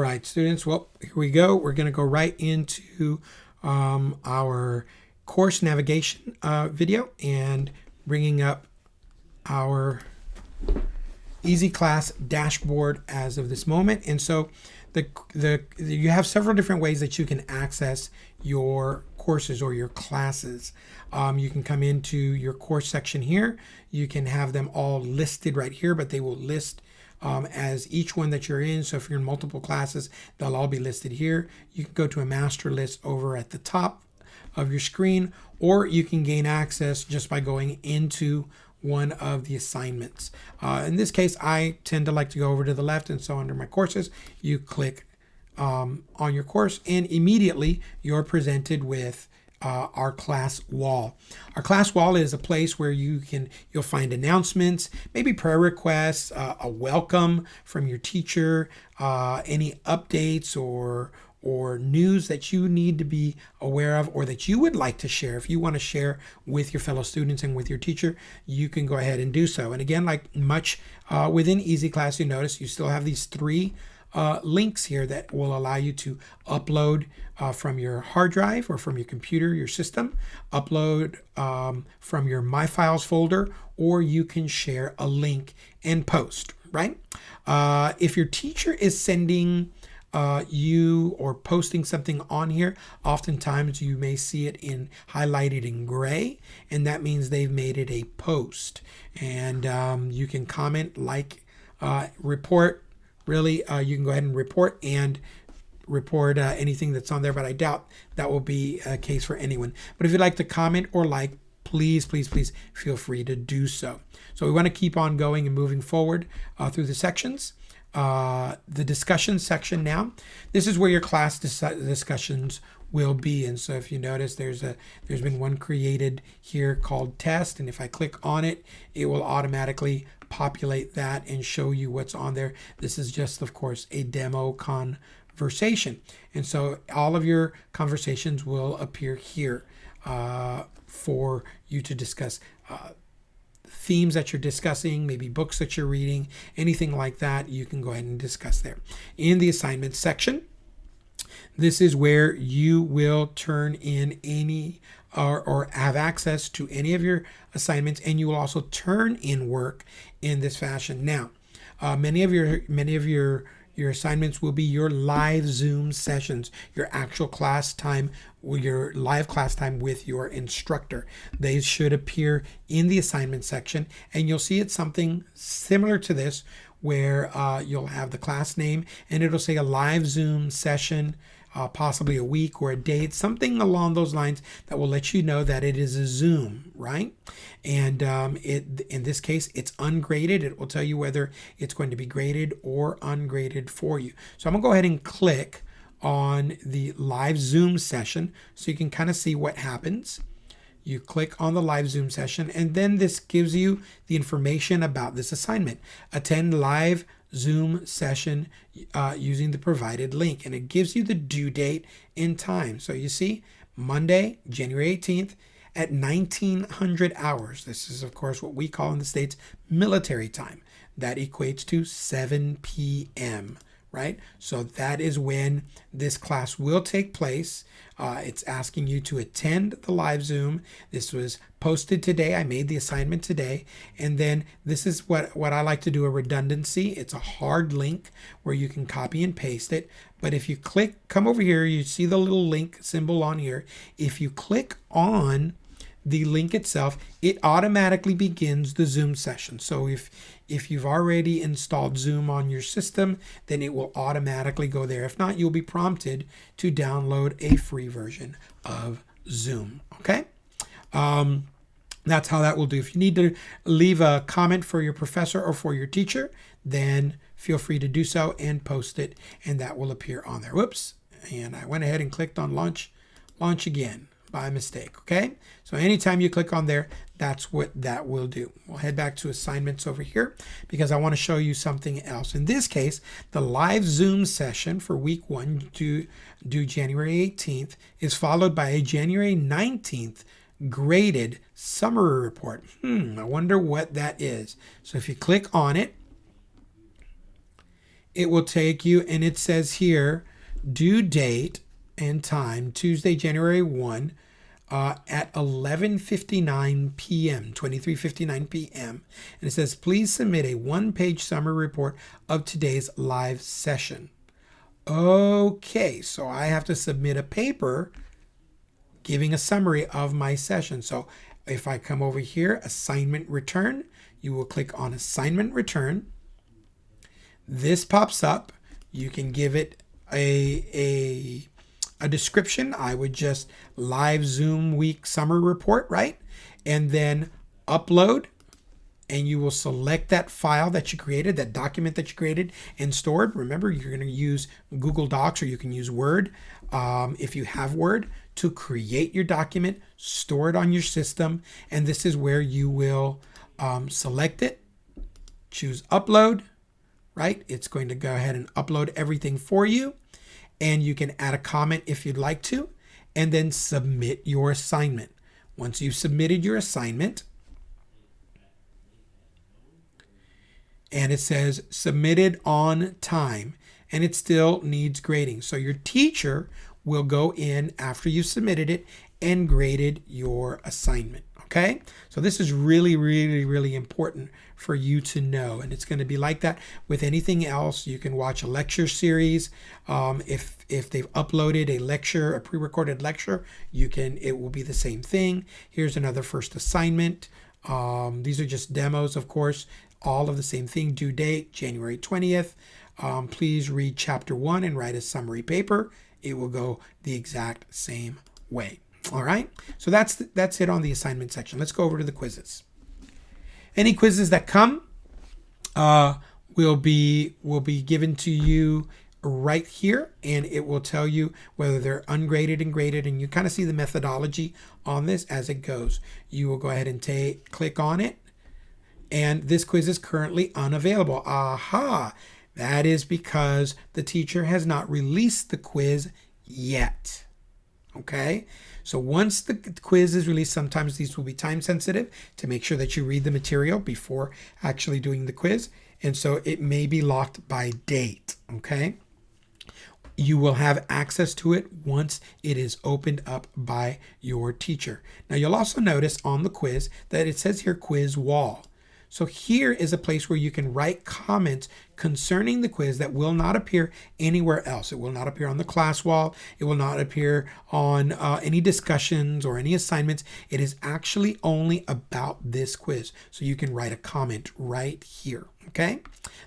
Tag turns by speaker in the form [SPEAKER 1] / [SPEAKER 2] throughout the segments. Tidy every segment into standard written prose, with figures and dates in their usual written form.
[SPEAKER 1] right, students, well, here we go. We're going to go right into our course navigation video and bringing up our Easy Class dashboard as of this moment. And so you have several different ways that you can access your courses or your classes. You can come into your course section here. You can have them all listed right here, but they will list as each one that you're in. So if you're in multiple classes, they'll all be listed here. You can go to a master list over at the top of your screen, or you can gain access just by going into one of the assignments. In this case, I tend to like to go over to the left, and so under my courses, you click on your course, and immediately you're presented with our class wall. Our class wall is a place where you'll find announcements, maybe prayer requests, a welcome from your teacher, any updates or news that you need to be aware of or that you would like to share. If you want to share with your fellow students and with your teacher, you can go ahead and do so. And again, like much within Easy Class, you notice you still have these three links here that will allow you to upload from your hard drive or from your computer, your system, upload from your My Files folder, or you can share a link and post, right? If your teacher is sending you or posting something on here, oftentimes you may see it highlighted in gray, and that means they've made it a post. And you can comment, like, report. Really, you can go ahead and report anything that's on there, but I doubt that will be a case for anyone. But if you'd like to comment or like, please feel free to do so. So we want to keep on going and moving forward through the sections. The discussion section now. This is where your class discussions will be. And so if you notice, there's been one created here called test, and if I click on it, it will automatically populate that and show you what's on there. This is just, of course, a demo conversation. And so all of your conversations will appear here for you to discuss themes that you're discussing, maybe books that you're reading, anything like that, you can go ahead and discuss there. In the assignment section, this is where you will turn in any or have access to any of your assignments, and you will also turn in work in this fashion. Now, many of your assignments will be your live Zoom sessions, your actual class time, your live class time with your instructor. They should appear in the assignment section, and you'll see it's something similar to this, where you'll have the class name, and it'll say a live Zoom session, possibly a week or a date, something along those lines that will let you know that it is a Zoom, right? And in this case, it's ungraded. It will tell you whether it's going to be graded or ungraded for you. So I'm gonna go ahead and click on the live Zoom session so you can kind of see what happens. You click on the live Zoom session, and then this gives you the information about this assignment. Attend live Zoom session using the provided link, and it gives you the due date and time. So you see, Monday, January 18th at 1900 hours. This is, of course, what we call in the States military time. That equates to 7 p.m., right? So that is when this class will take place. It's asking you to attend the live Zoom. This was posted today. I made the assignment today. And then this is what I like to do, a redundancy. It's a hard link where you can copy and paste it. But if you come over here, you see the little link symbol on here. If you click on the link itself, it automatically begins the Zoom session. So if you've already installed Zoom on your system, then it will automatically go there. If not, you'll be prompted to download a free version of Zoom. Okay? That's how that will do. If you need to leave a comment for your professor or for your teacher, then feel free to do so and post it, and that will appear on there. Whoops. And I went ahead and clicked on launch again by mistake. Okay? So anytime you click on there, that's what that will do. We'll head back to assignments over here because I want to show you something else. In this case, the live Zoom session for week 1 due January 18th is followed by a January 19th graded summary report. I wonder what that is. So if you click on it, it will take you, and it says here, due date and time, Tuesday, January 1, at 11:59 p.m., 23:59 p.m. And it says, please submit a one-page summary report of today's live session. Okay, so I have to submit a paper giving a summary of my session. So if I come over here, assignment return, you will click on assignment return. This pops up. You can give it a description. I would just live Zoom week summer report, right? And then upload, and you will select that file that you created, that document that you created and stored. Remember, you're going to use Google Docs, or you can use Word if you have Word, to create your document, store it on your system. And this is where you will select it, choose upload, right? It's going to go ahead and upload everything for you. And you can add a comment if you'd like to, and then submit your assignment. Once you've submitted your assignment, and it says submitted on time, and it still needs grading. So your teacher will go in after you submitted it and graded your assignment. Okay, so this is really, really, really important for you to know, and it's going to be like that with anything else. You can watch a lecture series. If they've uploaded a lecture, a pre-recorded lecture, it will be the same thing. Here's another first assignment. These are just demos, of course, all of the same thing. Due date, January 20th. Please read chapter 1 and write a summary paper. It will go the exact same way. All right, so that's it on the assignment section. Let's go over to the quizzes. Any quizzes that come will be given to you right here, and it will tell you whether they're ungraded and graded, and you kind of see the methodology on this as it goes. You will go ahead and click on it, and this quiz is currently unavailable. Aha! That is because the teacher has not released the quiz yet. Okay, so once the quiz is released, sometimes these will be time sensitive to make sure that you read the material before actually doing the quiz. And so it may be locked by date. Okay, you will have access to it once it is opened up by your teacher. Now you'll also notice on the quiz that it says here quiz wall. So here is a place where you can write comments concerning the quiz that will not appear anywhere else. It will not appear on the class wall. It will not appear on any discussions or any assignments. It is actually only about this quiz. So you can write a comment right here, okay?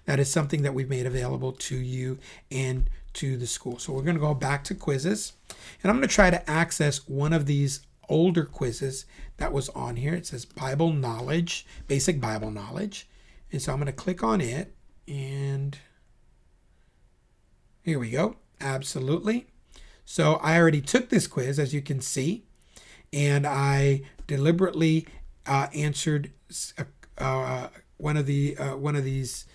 [SPEAKER 1] That is something that we've made available to you and to the school. So we're going to go back to quizzes, and I'm going to try to access one of these older quizzes that was on here. It says Bible knowledge, basic Bible knowledge. And so I'm going to click on it, and here we go. Absolutely. So I already took this quiz, as you can see, and I deliberately answered one of these.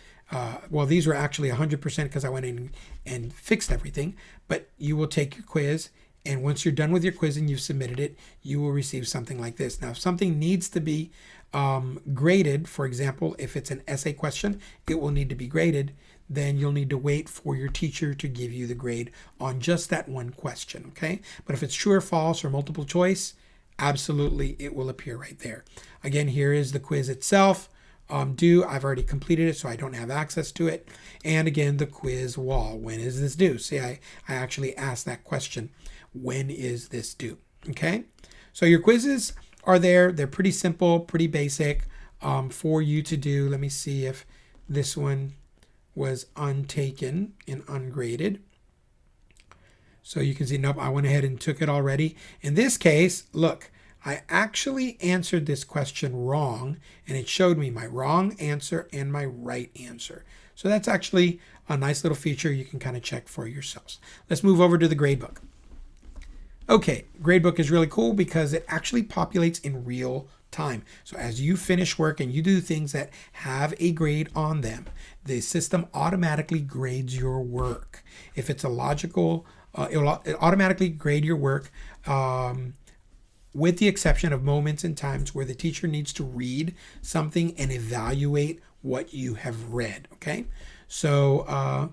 [SPEAKER 1] Well, these were actually 100% because I went in and fixed everything. But you will take your quiz, and once you're done with your quiz and you've submitted it, you will receive something like this. Now, if something needs to be graded, for example, if it's an essay question, it will need to be graded. Then you'll need to wait for your teacher to give you the grade on just that one question, okay? But if it's true or false or multiple choice, absolutely, it will appear right there. Again, here is the quiz itself. Due, I've already completed it, so I don't have access to it. And again, the quiz wall. When is this due? See, I actually asked that question. When is this due? Okay, so your quizzes are there. They're pretty simple, pretty basic for you to do. Let me see if this one was untaken and ungraded. So you can see, nope, I went ahead and took it already. In this case, look, I actually answered this question wrong, and it showed me my wrong answer and my right answer. So that's actually a nice little feature you can kind of check for yourselves. Let's move over to the gradebook. Okay, Gradebook is really cool because it actually populates in real time. So as you finish work and you do things that have a grade on them, the system automatically grades your work. If it's a logical, it'll automatically grade your work with the exception of moments and times where the teacher needs to read something and evaluate what you have read, okay? So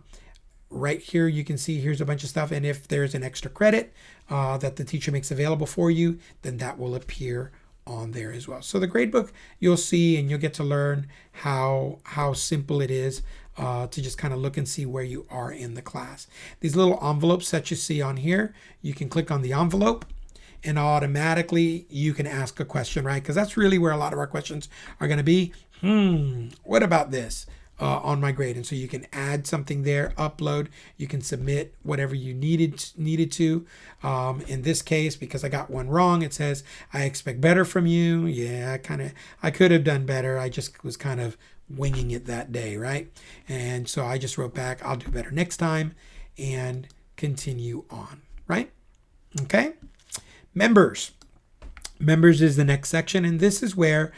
[SPEAKER 1] right here, you can see here's a bunch of stuff. And if there's an extra credit that the teacher makes available for you, then that will appear on there as well. So the gradebook, you'll see, and you'll get to learn how simple it is to just kind of look and see where you are in the class. These little envelopes that you see on here, you can click on the envelope and automatically you can ask a question, right? Because that's really where a lot of our questions are going to be. What about this? On my grade. And so you can add something there, upload, you can submit whatever you needed to. In this case, because I got one wrong, it says, I expect better from you. Yeah, I could have done better. I just was kind of winging it that day, right? And so I just wrote back, I'll do better next time, and continue on, right? Okay. Members is the next section, and this is where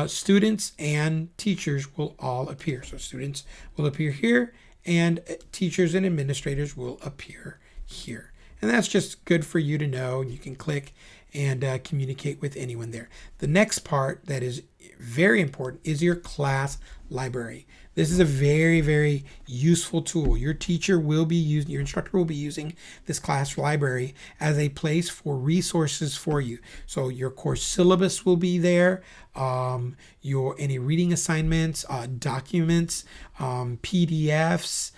[SPEAKER 1] students and teachers will all appear. So students will appear here, and teachers and administrators will appear here. And that's just good for you to know. You can click and communicate with anyone there. The next part that is very important is your class library. This is a very, very useful tool. Your instructor will be using this class library as a place for resources for you. So your course syllabus will be there, any reading assignments, documents, PDFs,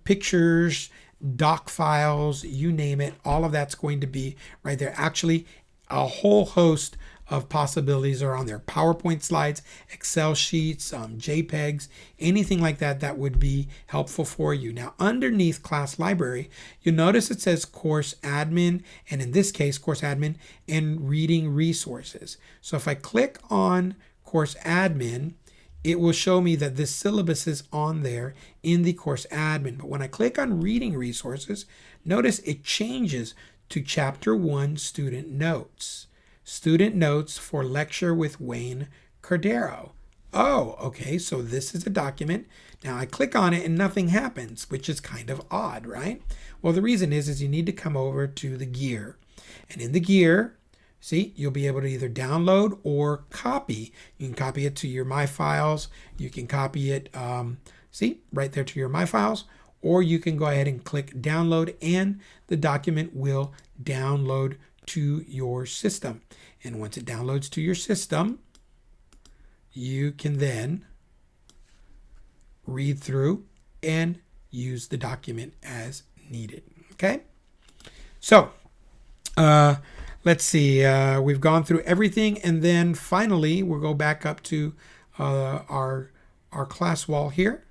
[SPEAKER 1] pictures, doc files, you name it, all of that's going to be right there. Actually, a whole host of possibilities are on there. PowerPoint slides, Excel sheets, JPEGs, anything like that that would be helpful for you. Now, underneath class library, you'll notice it says course admin, and in this case, course admin and reading resources. So if I click on course admin, it will show me that this syllabus is on there in the course admin. But when I click on reading resources, notice it changes to chapter 1 student notes. Student notes for lecture with Wayne Cordero. Oh, okay, so this is a document. Now I click on it and nothing happens, which is kind of odd, right? Well, the reason is you need to come over to the gear. And in the gear, see, you'll be able to either download or copy. You can copy it to your My Files. You can copy it, right there to your My Files. Or you can go ahead and click download and the document will download to your system. And once it downloads to your system, you can then read through and use the document as needed. Okay? So, let's see. We've gone through everything, and then finally we'll go back up to our class wall here.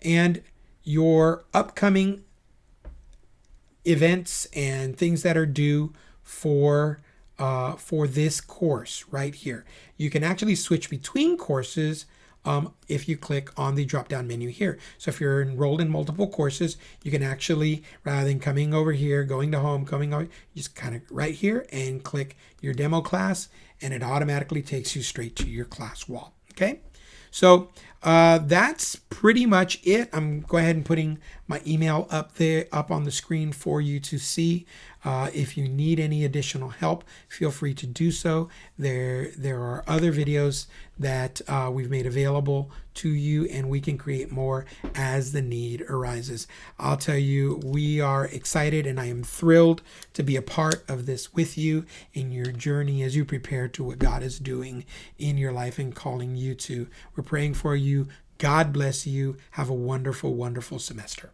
[SPEAKER 1] And your upcoming events and things that are due for this course right here. You can actually switch between courses if you click on the drop-down menu here. So if you're enrolled in multiple courses, you can actually, rather than coming over here, going to home, coming over, just kind of right here and click your demo class, and it automatically takes you straight to your class wall. Okay? So that's pretty much it. I'm going ahead and putting my email up on the screen for you to see. If you need any additional help, feel free to do so. There are other videos that we've made available to you, and we can create more as the need arises. I'll tell you, we are excited, and I am thrilled to be a part of this with you in your journey as you prepare to what God is doing in your life and calling you to. We're praying for you. God bless you. Have a wonderful, wonderful semester.